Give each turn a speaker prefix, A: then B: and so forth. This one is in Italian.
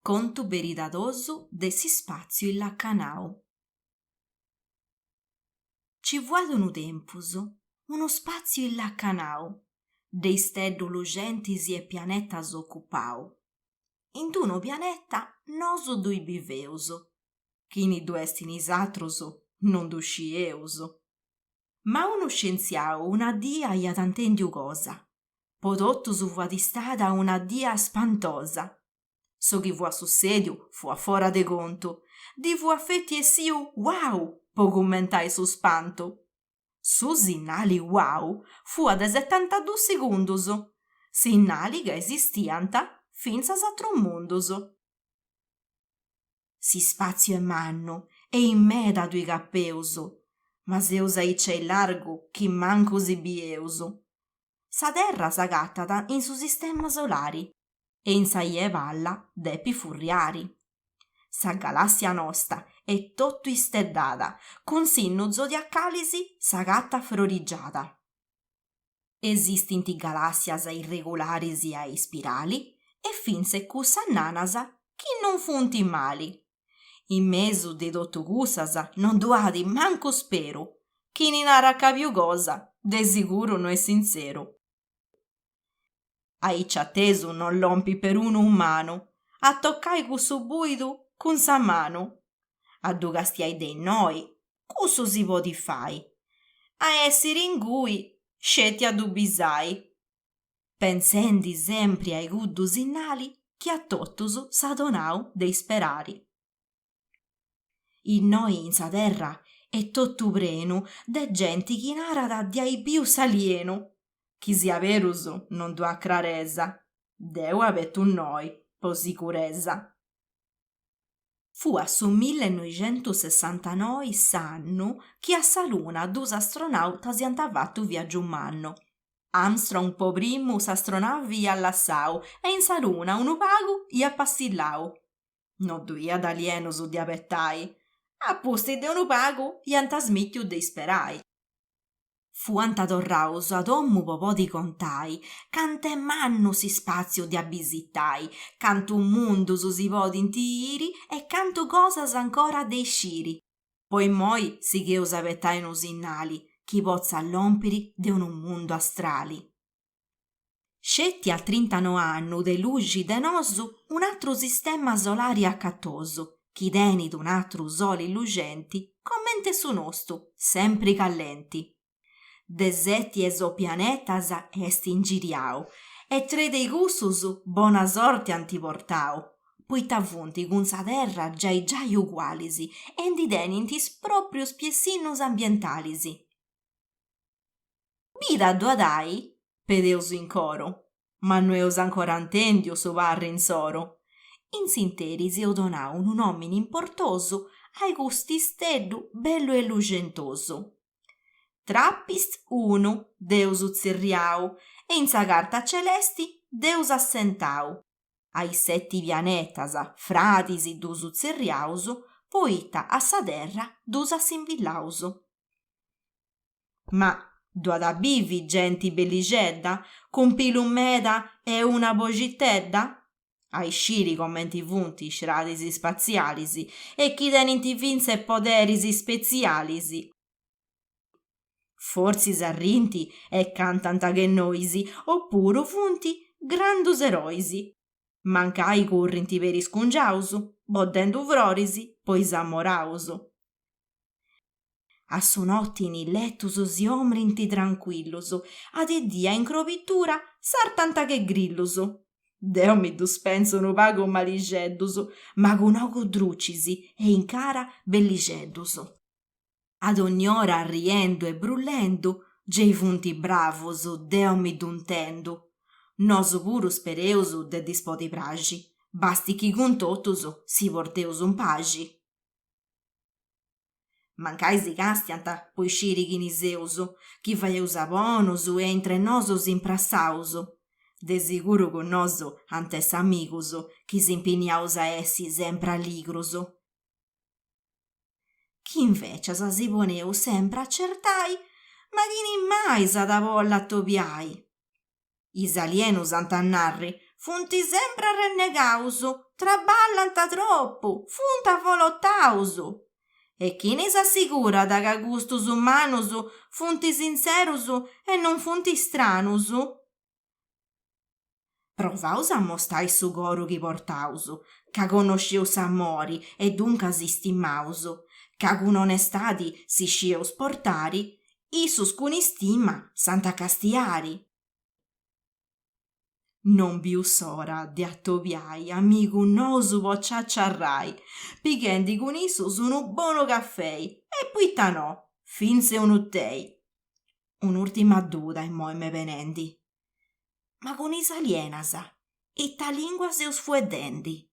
A: Contu beridadosu de si spaziu illa canau. Ci vuad unu tempus, uno spaziu illa canau, de isteddu lugentis e pianetas occupau. In d'uno pianeta nosu dui biveus, chini du est in isatrus non du scieus. Ma unu scienziau una dia iat antendiu cosa, po tottus fuat istada una dia spantosa. So chi fuat sussediu fuat fora de contu, di fuat fetti e siu wow po commentai su spantu. Su sinnali wow fuat de 72 segundus, sinnali ca esistiant finzas atru mundus. Si spaziu è mannu e in meda dui cappeus, ma seus a icce largu chi mancu si bieus. Sa terra s'agattat in su sistema solari e in sa palla depi furriari. Sa galassia nosta è tottu isteddada, cun sinnu zodiacalisi s'agatta frorigiada. Esistint galassias irregularis a spirali e finze cussas nanas chi non funt mali. In mesu de tottu cussas non duat mancu speru, chi ni narat capiu cosa, de sicuru no è sinceru. A icci attesu non lompi per unu umanu, a toccai cussu buidu cun sa manu. A du castiai de noi, cussu si podi fai. A essiri ingui, scetti a du bisai. Pensendi sempri ai cuddu sinnali chi a tottus s'ha donau de isperari. In noi in sa terra è tottu prenu de genti chi narat di ai piu s'alienu. Chi sia verus non du craresa, Deu abettu noi, po sicuresa. Fuat su 1969 s'annu chi a sa luna dus astronautas iant fattu viaggiu mannu. Armstrong po primu s'astronavi iat lassau e in sa luna unu pagu iat passillau. Non duiat alienus de abettai, a pusti de unu pagu iant smittiu de isperai. Fuant torraus a dommu po podi contai, cant'è mannu si spaziu de abisittai, cantu mundus si podint iri e cantu cosas ancora de isciri. Poi moi sigheus abettai unu sinnali, chi pozza lompiri de unu mundu astrali. Scetti a 39 annu de lugi de nosu un atru sistema solare accattosu, chi tenit un atru soli lugenti, commente su nostu, sempre callenti. De 7 esopianetas est ingiriau, e 3 dei cussus bona sorte antiportau, poita funt cun sa terra giai ugualisi, e ndi tenint is proprius piessinnus ambientalisi. Bida duadai, pedeus in coro, ma no eus ancora antendiu su parri in soro. In s'interis eu donau unu nomine importosu ai gusti steddu bellu e lugentosu. Trappist 1 Deus uzzirriau, e in sa carta celesti Deus assentau. Ai 7 pianetas fratis dus uzzirriaus, poita a sa terra dus assinvillaus. Ma duat bivi genti belligedda, cun pilu meda e una bogittedda? Ai sciri commenti funti sradisi spazialisi, e chi tenint vinze poderisi spezialisi. Forsis arrinti e cantant che noisi, oppuru funti grandus eroisi. Mancai currinti veris cungiaus, boddendu frorisi, pois amoraus. A su notti in lettus si omrint tranquillus, ad dia in crovittura sartant che grillus. Deo mi duspenso unu pagu maligeddus, ma cun ogu drucisi e in cara belligeddus. Ad ogni ora riendu e brullendu, gei funti bravus, Deo mi duntendu. Nosu puru spereus de dispodi pragi, basti chi cun totus si porteus un pagi. Mancai si castiant poi sciri chiniseus, chi faeus bonus e entre nosu imprassaus. De sicuru con nosu antes amigus, chi s'impiniaus a essi sempre alligrus. Chi invecias si poneu sempre accertai, ma chi ni mai s'ada volla attopiai. Is alienus ant'annarri funti sempre arrennegaus, traballanta troppo, funta volottausu. E chi ne s'assicura da che gustus umanusu funti sincerusu e non funti stranusu? Provaus a mostrai su goru chi portausu, ca conoscius amori e dunca si stimausu, ca con onestadi si scius portari, issus cun istima santa castiari. Non bius ora de attobiai amigu nosu po ciacciarrai, pighendi con issus unu bonu caffei e puitta no, finze unu tei. Un'ultima duda immoe me penendi. Ma con is alienas, itta lingua seus fuedendi.